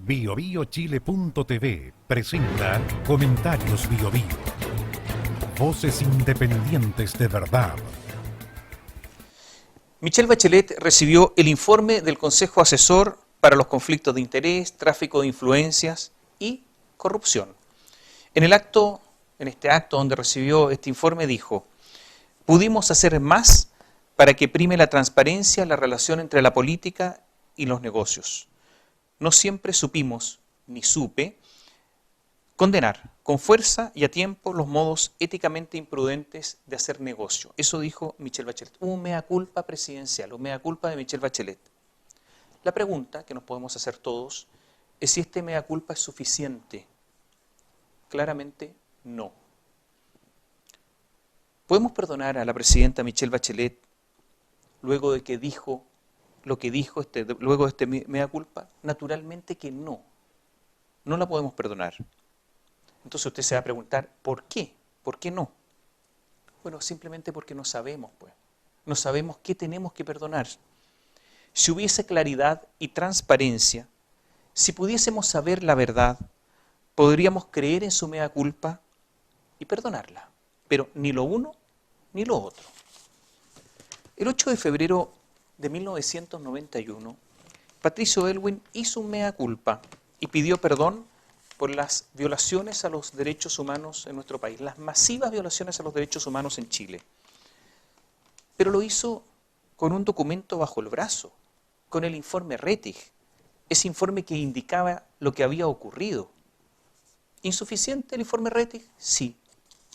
BioBioChile.tv presenta Comentarios BioBio. Voces independientes de verdad. Michelle Bachelet recibió el informe del Consejo Asesor para los conflictos de interés, tráfico de influencias y corrupción. En este acto donde recibió este informe dijo: pudimos hacer más para que prime la transparencia en la relación entre la política y los negocios. No siempre supimos, ni supe, condenar con fuerza y a tiempo los modos éticamente imprudentes de hacer negocio. Eso dijo Michelle Bachelet. Un mea culpa presidencial, un mea culpa de Michelle Bachelet. La pregunta que nos podemos hacer todos es si este mea culpa es suficiente. Claramente no. ¿Podemos perdonar a la presidenta Michelle Bachelet luego de que dijo lo que dijo luego de este mea culpa? Naturalmente que no. No la podemos perdonar. Entonces usted se va a preguntar, ¿por qué? ¿Por qué no? Bueno, simplemente porque no sabemos, pues. No sabemos qué tenemos que perdonar. Si hubiese claridad y transparencia, si pudiésemos saber la verdad, podríamos creer en su mea culpa y perdonarla. Pero ni lo uno ni lo otro. El 8 de febrero de 1991, Patricio Aylwin hizo un mea culpa y pidió perdón por las violaciones a los derechos humanos en nuestro país, las masivas violaciones a los derechos humanos en Chile. Pero lo hizo con un documento bajo el brazo, con el informe Rettig, ese informe que indicaba lo que había ocurrido. ¿Insuficiente el informe Rettig? Sí,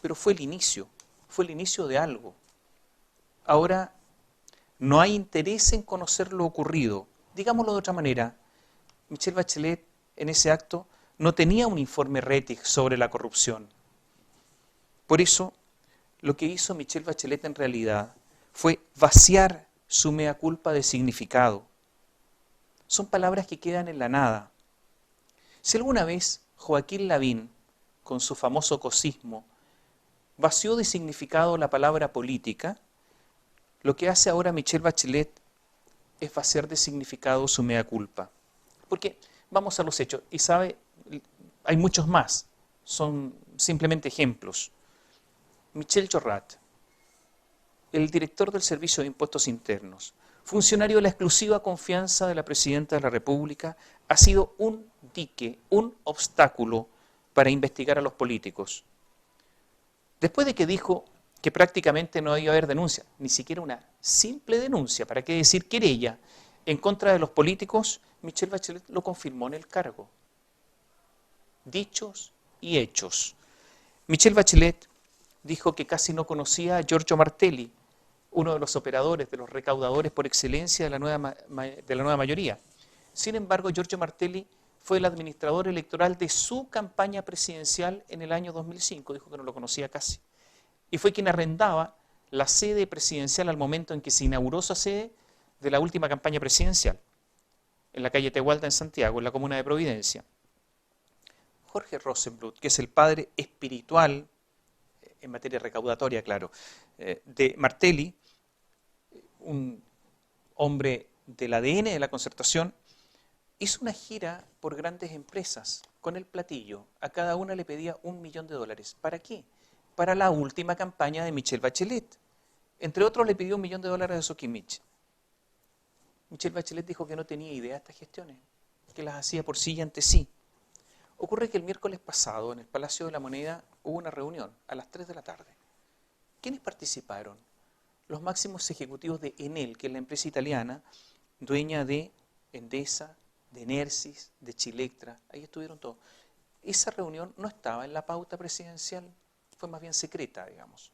pero fue el inicio de algo. Ahora, no hay interés en conocer lo ocurrido. Digámoslo de otra manera, Michelle Bachelet en ese acto no tenía un informe Rettig sobre la corrupción. Por eso, lo que hizo Michelle Bachelet en realidad fue vaciar su mea culpa de significado. Son palabras que quedan en la nada. Si alguna vez Joaquín Lavín, con su famoso cosismo, vació de significado la palabra política, lo que hace ahora Michelle Bachelet es vaciar de significado su mea culpa. Porque vamos a los hechos, y sabe, hay muchos más, son simplemente ejemplos. Michel Jorrat, el director del Servicio de Impuestos Internos, funcionario de la exclusiva confianza de la Presidenta de la República, ha sido un dique, un obstáculo para investigar a los políticos. Después de que dijo que prácticamente no iba a haber denuncia, ni siquiera una simple denuncia, ¿para qué decir querella?, en contra de los políticos, Michelle Bachelet lo confirmó en el cargo. Dichos y hechos. Michelle Bachelet dijo que casi no conocía a Giorgio Martelli, uno de los operadores, de los recaudadores por excelencia de la nueva mayoría. Sin embargo, Giorgio Martelli fue el administrador electoral de su campaña presidencial en el año 2005, dijo que no lo conocía casi. Y fue quien arrendaba la sede presidencial al momento en que se inauguró esa sede de la última campaña presidencial, en la calle Tehualda en Santiago, en la comuna de Providencia. Jorge Rosenbluth, que es el padre espiritual, en materia recaudatoria, claro, de Martelli, un hombre del ADN de la Concertación, hizo una gira por grandes empresas con el platillo. A cada una le pedía $1 millón. ¿Para qué? Para la última campaña de Michelle Bachelet. Entre otros le pidió $1 millón a Sokimich. Michelle Bachelet dijo que no tenía idea de estas gestiones, que las hacía por sí y ante sí. Ocurre que el miércoles pasado en el Palacio de la Moneda hubo una reunión a las 3 de la tarde. ¿Quiénes participaron? Los máximos ejecutivos de Enel, que es la empresa italiana, dueña de Endesa, de Enersys, de Chilectra. Ahí estuvieron todos. Esa reunión no estaba en la pauta presidencial, fue más bien secreta, digamos.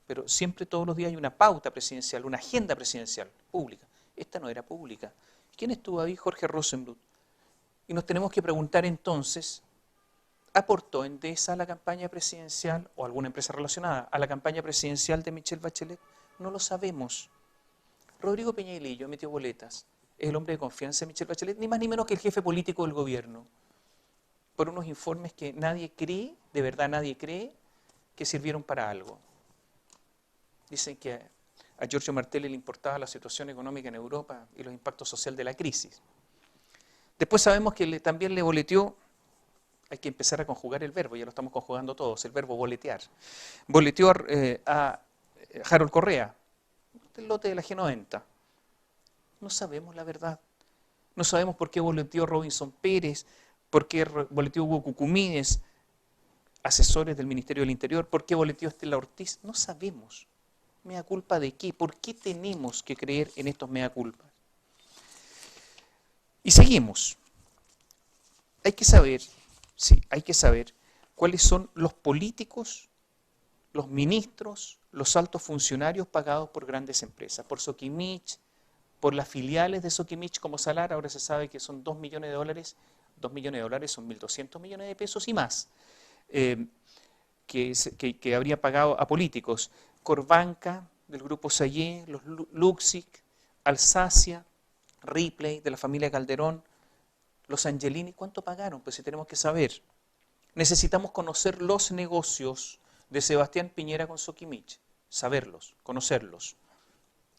Pero siempre todos los días hay una pauta presidencial, una agenda presidencial pública. Esta no era pública. ¿Quién estuvo ahí? Jorge Rosenbluth. Y nos tenemos que preguntar entonces, ¿aportó Endesa a la campaña presidencial o alguna empresa relacionada a la campaña presidencial de Michelle Bachelet? No lo sabemos. Rodrigo Peñailillo metió boletas. Es el hombre de confianza de Michelle Bachelet, ni más ni menos que el jefe político del gobierno, por unos informes que nadie cree, de verdad nadie cree, que sirvieron para algo. Dicen que a Giorgio Martelli le importaba la situación económica en Europa y los impactos sociales de la crisis. Después sabemos que también le boleteó, hay que empezar a conjugar el verbo, ya lo estamos conjugando todos, el verbo boletear. Boleteó a Harold Correa, del lote de la G90. No sabemos la verdad. No sabemos por qué boleteó Robinson Pérez, por qué boleteó Hugo Cucumines, asesores del Ministerio del Interior, por qué boleteó Estela Ortiz. No sabemos. ¿Mea culpa de qué? ¿Por qué tenemos que creer en estos mea culpas? Y seguimos. Hay que saber, sí, hay que saber cuáles son los políticos, los ministros, los altos funcionarios pagados por grandes empresas, por Sokimich, por las filiales de Sokimich como Salar. Ahora se sabe que son 2 millones de dólares, 2 millones de dólares son 1.200 millones de pesos y más, que habría pagado a políticos. Corbanca, del grupo Sayé, los Luxic, Alsacia, Ripley, de la familia Calderón, los Angelini. ¿Cuánto pagaron? Pues si tenemos que saber. Necesitamos conocer los negocios de Sebastián Piñera con Sokimich, saberlos, conocerlos.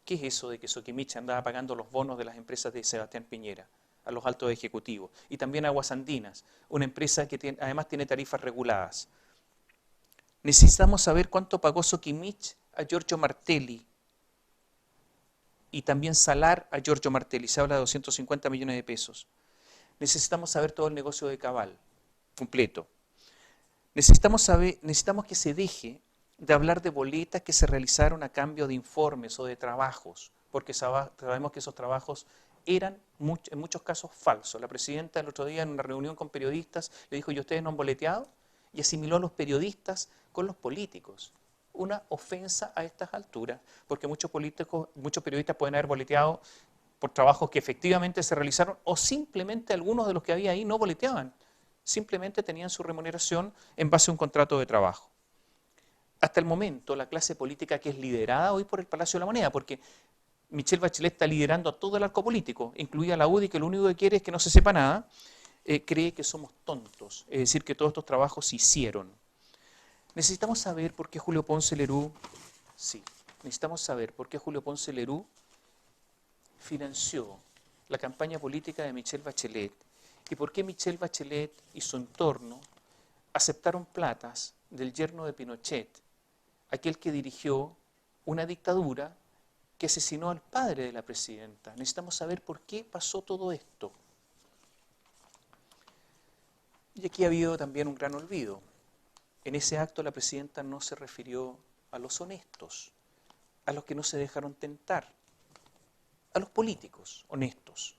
¿Qué es eso de que Sokimich andaba pagando los bonos de las empresas de Sebastián Piñera a los altos ejecutivos? Y también Aguas Andinas, una empresa que además tiene tarifas reguladas. Necesitamos saber cuánto pagó Sokimich a Giorgio Martelli y también Salar a Giorgio Martelli. Se habla de 250 millones de pesos. Necesitamos saber todo el negocio de Cabal, completo. Necesitamos que se deje de hablar de boletas que se realizaron a cambio de informes o de trabajos, porque sabemos que esos trabajos eran en muchos casos falsos. La presidenta el otro día en una reunión con periodistas le dijo: ¿y ustedes no han boleteado? Y asimiló a los periodistas con los políticos. Una ofensa a estas alturas, porque muchos periodistas pueden haber boleteado por trabajos que efectivamente se realizaron, o simplemente algunos de los que había ahí no boleteaban, simplemente tenían su remuneración en base a un contrato de trabajo. Hasta el momento, la clase política que es liderada hoy por el Palacio de la Moneda, porque Michelle Bachelet está liderando a todo el arco político, incluida la UDI, que lo único que quiere es que no se sepa nada, cree que somos tontos, es decir, que todos estos trabajos se hicieron. Necesitamos saber por qué Julio Ponce Lerú, necesitamos saber por qué Julio Ponce Lerú financió la campaña política de Michelle Bachelet y por qué Michelle Bachelet y su entorno aceptaron platas del yerno de Pinochet, aquel que dirigió una dictadura que asesinó al padre de la presidenta. Necesitamos saber por qué pasó todo esto. Y aquí ha habido también un gran olvido. En ese acto la presidenta no se refirió a los honestos, a los que no se dejaron tentar, a los políticos honestos,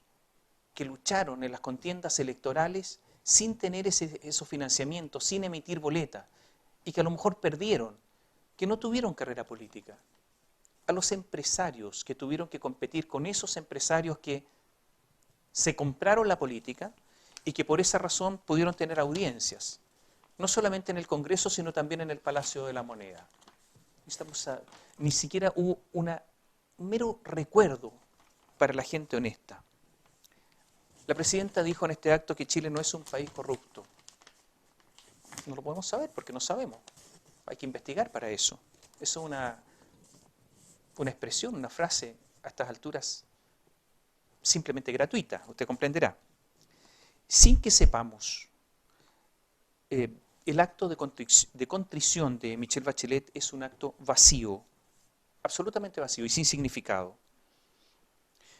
que lucharon en las contiendas electorales sin tener esos financiamientos, sin emitir boletas, y que a lo mejor perdieron, que no tuvieron carrera política. A los empresarios que tuvieron que competir con esos empresarios que se compraron la política y que por esa razón pudieron tener audiencias, no solamente en el Congreso, sino también en el Palacio de la Moneda. Ni siquiera hubo un mero recuerdo para la gente honesta. La presidenta dijo en este acto que Chile no es un país corrupto. No lo podemos saber porque no sabemos. Hay que investigar para eso. Eso es una expresión, una frase a estas alturas simplemente gratuita, usted comprenderá. Sin que sepamos, el acto de contrición de Michelle Bachelet es un acto vacío, absolutamente vacío y sin significado.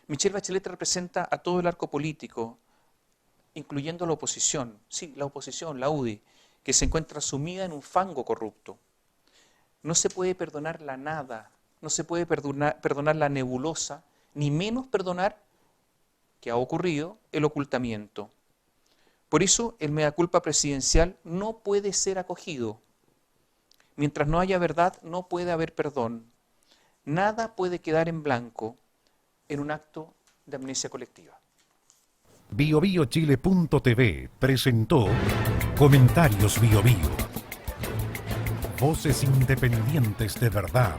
Michelle Bachelet representa a todo el arco político, incluyendo la oposición, la UDI, que se encuentra sumida en un fango corrupto. No se puede perdonar la nada, no se puede perdonar la nebulosa, ni menos perdonar, que ha ocurrido, el ocultamiento. Por eso el mea culpa presidencial no puede ser acogido. Mientras no haya verdad, no puede haber perdón. Nada puede quedar en blanco en un acto de amnesia colectiva. BioBioChile.tv presentó Comentarios Bio Bio. Voces independientes de verdad.